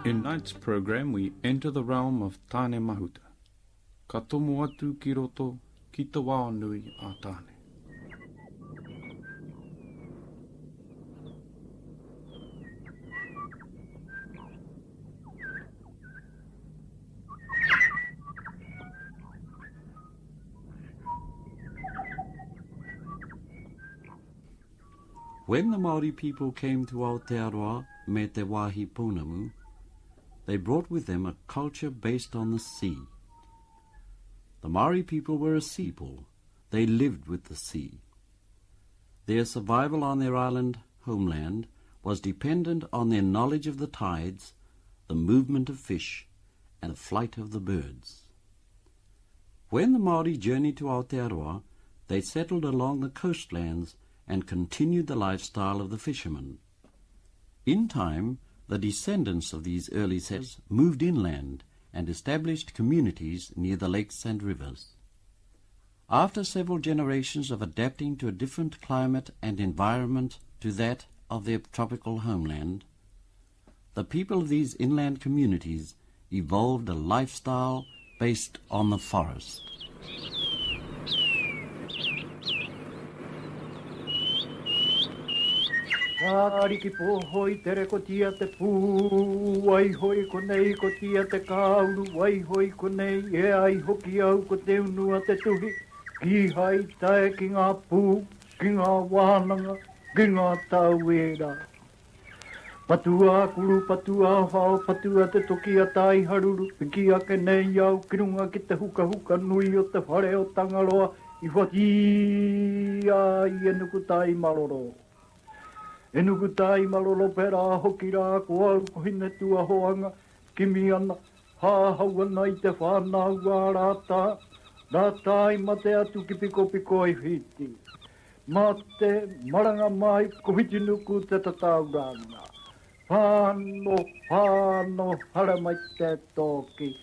In tonight's program, we enter the realm of tāne mahuta. Ka tomu atu ki roto ki te wao nui a tāne. When the Māori people came to Aotearoa me te wāhi pounamu, they brought with them a culture based on the sea. The Māori people were a sea people. They lived with the sea. Their survival on their island homeland was dependent on their knowledge of the tides, the movement of fish, and the flight of the birds. When the Māori journeyed to Aotearoa, they settled along the coastlands and continued the lifestyle of the fishermen. In time, the descendants of these early settlers moved inland and established communities near the lakes and rivers. After several generations of adapting to a different climate and environment to that of their tropical homeland, the people of these inland communities evolved a lifestyle based on the forest. Ariki pohoi tere ko tia te pū, wai hoi ko nei ko tia te kauru, wai hoi ko nei e ai hoki au ko te unua te tuhi. Ki hai tae ki ngā pū, ki ngā wānanga, ki ngā tauera. Patua kuru, patua hao, patua te toki a tai haruru, piki ake nei au, kirunga ki te huka huka nui o te whare o Tangaroa, I whati ai e nuku tai maroro. E nuku tai maroro pera hoki rā ko au ko hine tua hoanga, kimi ana, hāhau ana I te whānau rātā, rātā I mate atu ki piko piko I whiti. Mate maranga mai ko whiti nuku te tatau rāna. Pāno, pāno, hara mai te toki,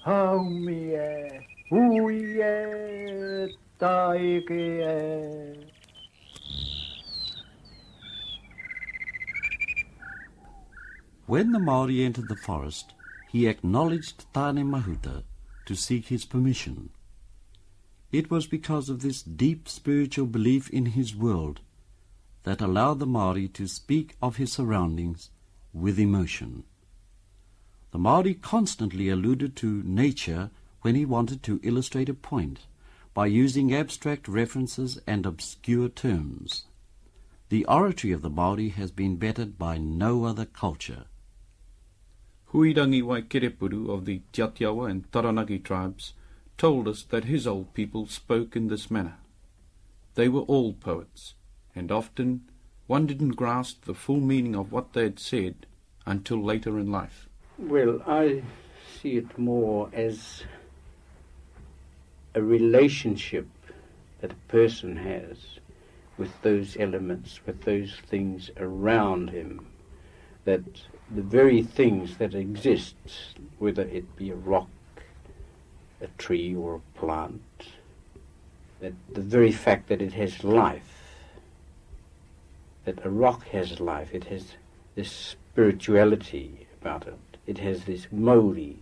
haumi e, hui e, taike e. When the Māori entered the forest, he acknowledged Tāne Mahuta to seek his permission. It was because of this deep spiritual belief in his world that allowed the Māori to speak of his surroundings with emotion. The Māori constantly alluded to nature when he wanted to illustrate a point by using abstract references and obscure terms. The oratory of the Māori has been bettered by no other culture. Huirangi Waikerepuru of the Tiatiawa and Taranaki tribes told us that his old people spoke in this manner. They were all poets, and often one didn't grasp the full meaning of what they had said until later in life. Well, I see it more as a relationship that a person has with those elements, with those things around him, that the very things that exist, whether it be a rock, a tree or a plant, that the very fact that it has life, that a rock has life, it has this spirituality about it, it has this Māori,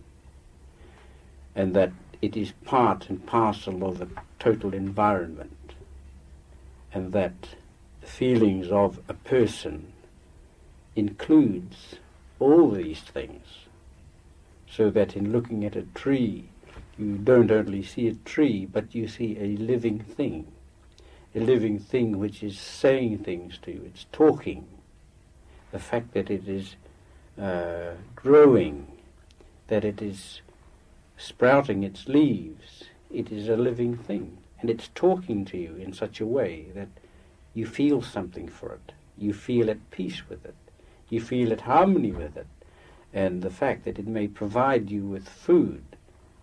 and that it is part and parcel of a total environment, and that the feelings of a person includes all these things, so that in looking at a tree, you don't only see a tree, but you see a living thing which is saying things to you, it's talking. The fact that it is growing, that it is sprouting its leaves, it is a living thing, and it's talking to you in such a way that you feel something for it, you feel at peace with it, you feel at harmony with it, and the fact that it may provide you with food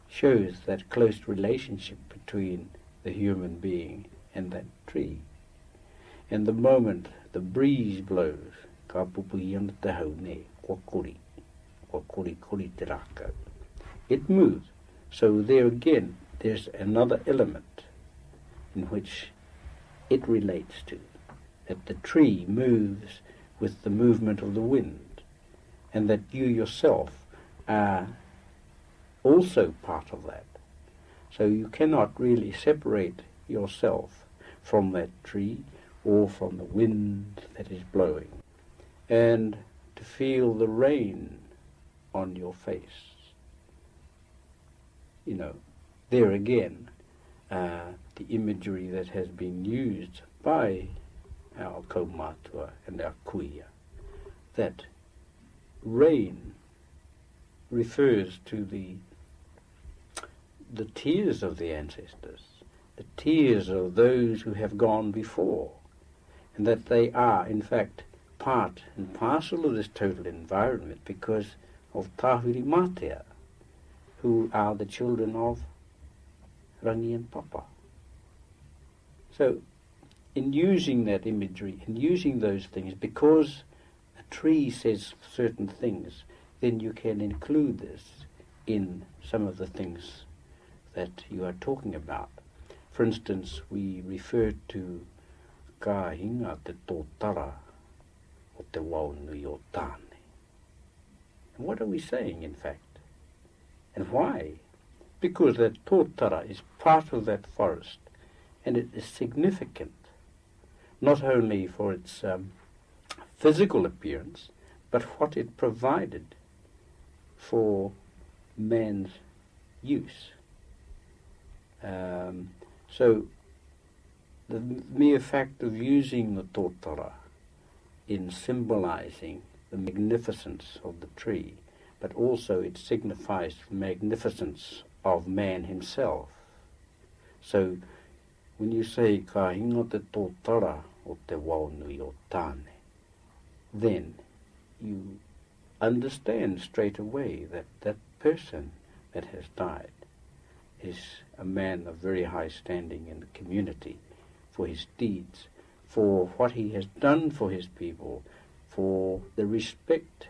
shows that close relationship between the human being and that tree. And the moment the breeze blows, ka pupuhi ana te hau ne, kua kuri te rākau. It moves. So there again, there's another element in which it relates to, that the tree moves with the movement of the wind, and that you yourself are also part of that. So you cannot really separate yourself from that tree or from the wind that is blowing. And to feel the rain on your face, you know, there again, the imagery that has been used by our kaumātua and our kuia, that rain refers to the tears of the ancestors, the tears of those who have gone before, and that they are, in fact, part and parcel of this total environment because of Tāwhiri Mātea, who are the children of Rangi and Papa. So, in using that imagery, in using those things, because a tree says certain things, then you can include this in some of the things that you are talking about. For instance, we refer to ka hinga te tōtara o te waunui o tāne. And what are we saying, in fact? And why? Because that tōtara is part of that forest, and it is significant, not only for its physical appearance, but what it provided for man's use. So the mere fact of using the tōtara in symbolizing the magnificence of the tree, but also it signifies the magnificence of man himself. So when you say ka hinga te tōtara o te waunui o tāne, then you understand straight away that that person that has died is a man of very high standing in the community for his deeds, for what he has done for his people, for the respect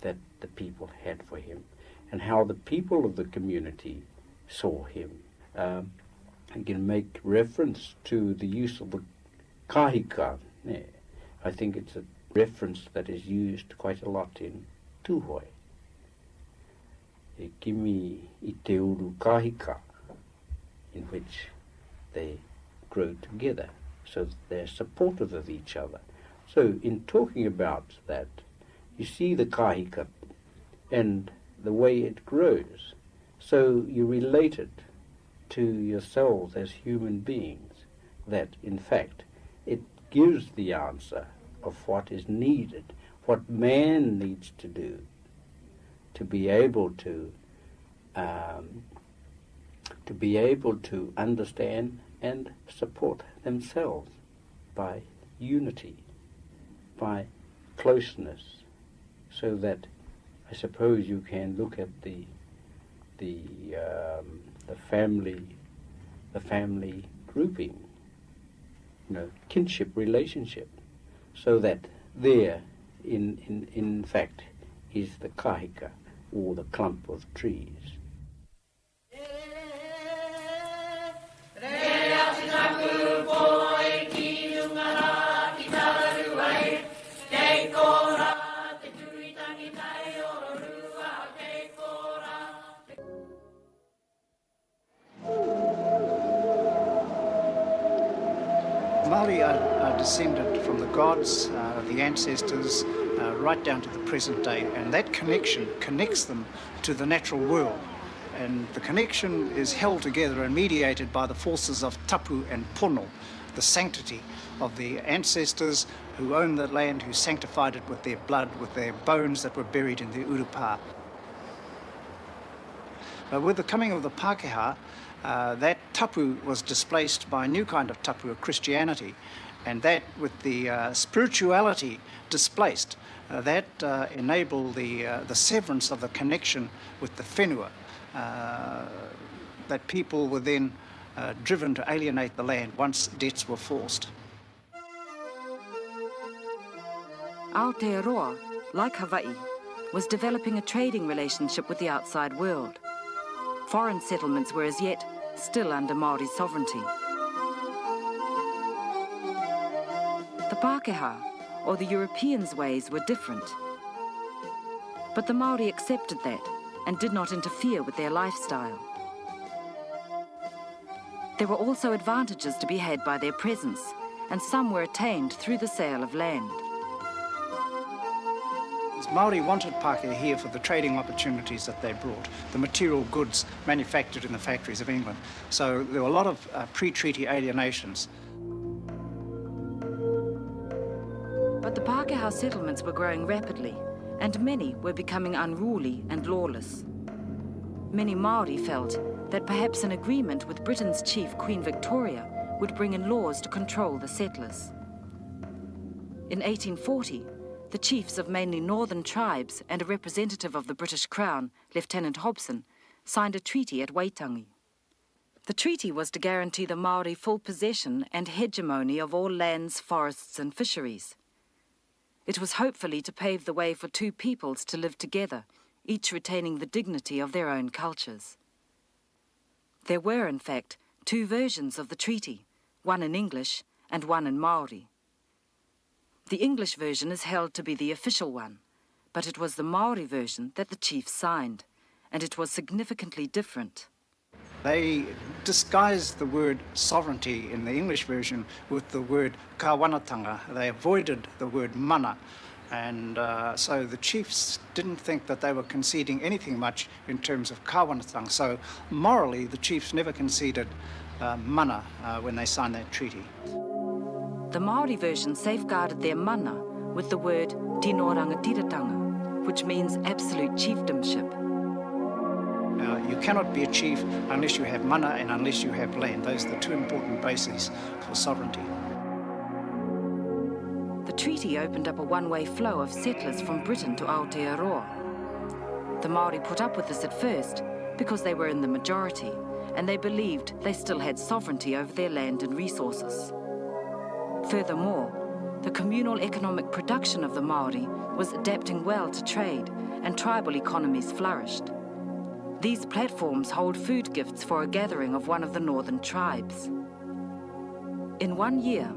that the people had for him, and how the people of the community saw him. I can make reference to the use of the kahika. I think it's a reference that is used quite a lot in Tūhoi. E kimi I te uru kahika, in which they grow together, so that they're supportive of each other. So in talking about that, you see the kahika and the way it grows. So you relate it to yourselves as human beings, that in fact it gives the answer of what is needed, what man needs to do to be able to understand and support themselves by unity, by closeness, so that I suppose you can look at the family grouping, kinship relationship, so that there in fact is the kahika, or the clump of trees. Māori are descended from the gods, the ancestors, right down to the present day, and that connection connects them to the natural world. And the connection is held together and mediated by the forces of tapu and pono, the sanctity of the ancestors who owned the land, who sanctified it with their blood, with their bones that were buried in the urupā. But with the coming of the Pākehā, that tapu was displaced by a new kind of tapu, of Christianity, and that with the spirituality displaced, that enabled the severance of the connection with the whenua, that people were then driven to alienate the land once debts were forced. Aotearoa, like Hawaii, was developing a trading relationship with the outside world. Foreign settlements were as yet still under Māori sovereignty. The Pākehā, or the Europeans' ways, were different. But the Māori accepted that and did not interfere with their lifestyle. There were also advantages to be had by their presence, and some were attained through the sale of land. Māori wanted Pākehā here for the trading opportunities that they brought, the material goods manufactured in the factories of England. So there were a lot of pre-treaty alienations. But the Pākehā settlements were growing rapidly, and many were becoming unruly and lawless. Many Māori felt that perhaps an agreement with Britain's chief, Queen Victoria, would bring in laws to control the settlers. In 1840, the chiefs of mainly northern tribes and a representative of the British Crown, Lieutenant Hobson, signed a treaty at Waitangi. The treaty was to guarantee the Māori full possession and hegemony of all lands, forests and fisheries. It was hopefully to pave the way for two peoples to live together, each retaining the dignity of their own cultures. There were, in fact, two versions of the treaty, one in English and one in Māori. The English version is held to be the official one, but it was the Māori version that the chiefs signed, and it was significantly different. They disguised the word sovereignty in the English version with the word kāwanatanga. They avoided the word mana, and so the chiefs didn't think that they were conceding anything much in terms of kāwanatanga. So morally, the chiefs never conceded mana when they signed that treaty. The Māori version safeguarded their mana with the word tino rangatiratanga, which means absolute chiefdomship. Now, you cannot be a chief unless you have mana and unless you have land. Those are the two important bases for sovereignty. The treaty opened up a one-way flow of settlers from Britain to Aotearoa. The Māori put up with this at first because they were in the majority and they believed they still had sovereignty over their land and resources. Furthermore, the communal economic production of the Māori was adapting well to trade, and tribal economies flourished. These platforms hold food gifts for a gathering of one of the northern tribes. In 1 year,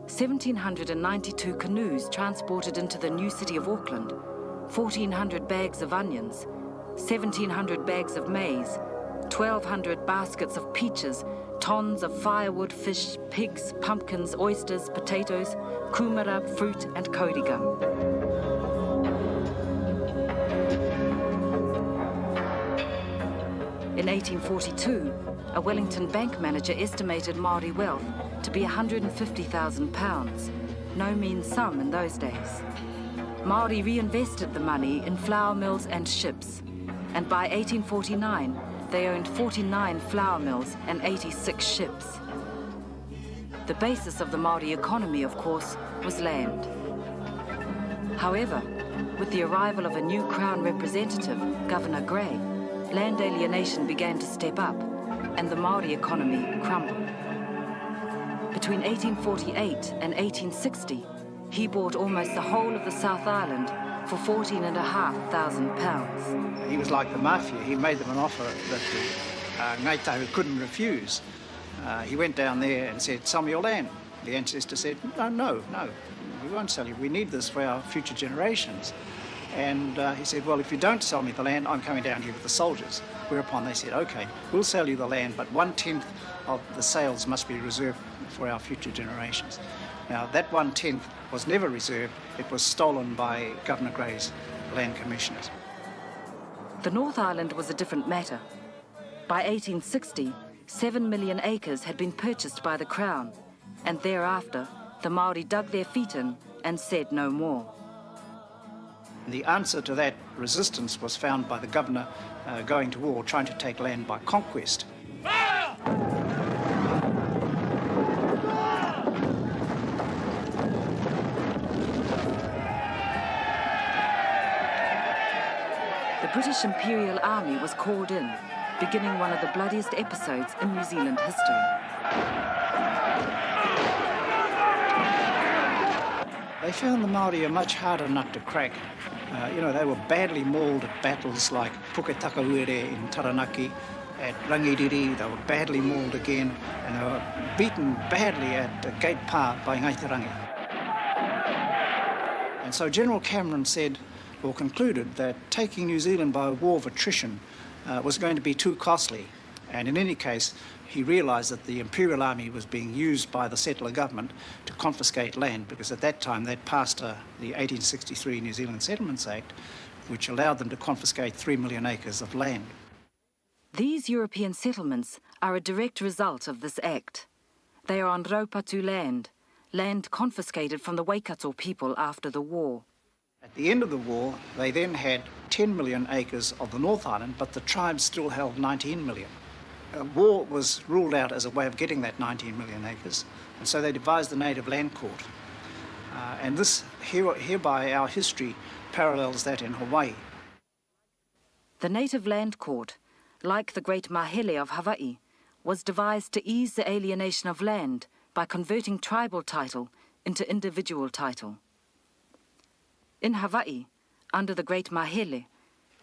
1,792 canoes transported into the new city of Auckland, 1,400 bags of onions, 1,700 bags of maize, 1,200 baskets of peaches, tons of firewood, fish, pigs, pumpkins, oysters, potatoes, kumara, fruit and kauri gum. In 1842, a Wellington bank manager estimated Māori wealth to be £150,000, no mean sum in those days. Māori reinvested the money in flour mills and ships, and by 1849, they owned 49 flour mills and 86 ships. The basis of the Māori economy, of course, was land. However, with the arrival of a new Crown representative, Governor Grey, land alienation began to step up, and the Māori economy crumbled. Between 1848 and 1860, he bought almost the whole of the South Island for £14,500. He was like the mafia. He made them an offer that the Ngāi Tahu couldn't refuse. He went down there and said, "Sell me your land." The ancestor said, no, we won't sell you. We need this for our future generations. And he said, "Well, if you don't sell me the land, I'm coming down here with the soldiers." Whereupon they said, "Okay, we'll sell you the land, but 1/10 of the sales must be reserved for our future generations." Now, that 1/10 was never reserved. It was stolen by Governor Grey's land commissioners. The North Island was a different matter. By 1860, 7 million acres had been purchased by the Crown, and thereafter, the Māori dug their feet in and said no more. The answer to that resistance was found by the governor going to war, trying to take land by conquest. The British Imperial Army was called in, beginning one of the bloodiest episodes in New Zealand history. They found the Māori a much harder nut to crack. They were badly mauled at battles like Puketakauere in Taranaki, at Ranginui, they were badly mauled again, and they were beaten badly at Gate Pa by Ngāi And so General Cameron said, or concluded, that taking New Zealand by a war of attrition was going to be too costly. And in any case, he realised that the Imperial Army was being used by the settler government to confiscate land, because at that time they'd passed the 1863 New Zealand Settlements Act, which allowed them to confiscate 3 million acres of land. These European settlements are a direct result of this act. They are on Raupatu land, land confiscated from the Waikato people after the war. At the end of the war, they then had 10 million acres of the North Island, but the tribes still held 19 million. War was ruled out as a way of getting that 19 million acres, and so they devised the Native Land Court. And this, hereby our history parallels that in Hawaii. The Native Land Court, like the Great Mahele of Hawaii, was devised to ease the alienation of land by converting tribal title into individual title. In Hawaii, under the Great Mahele,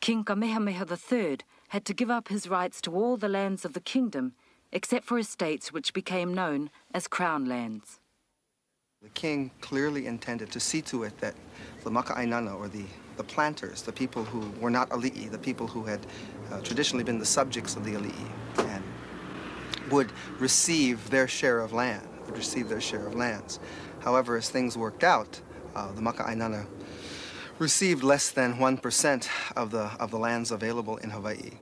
King Kamehameha III had to give up his rights to all the lands of the kingdom except for estates which became known as crown lands. The king clearly intended to see to it that the maka'ainana, or the planters, the people who were not ali'i, the people who had traditionally been the subjects of the ali'i, and would receive their share of land, lands. However, as things worked out, the maka'ainana received less than 1% of the lands available in Hawaii.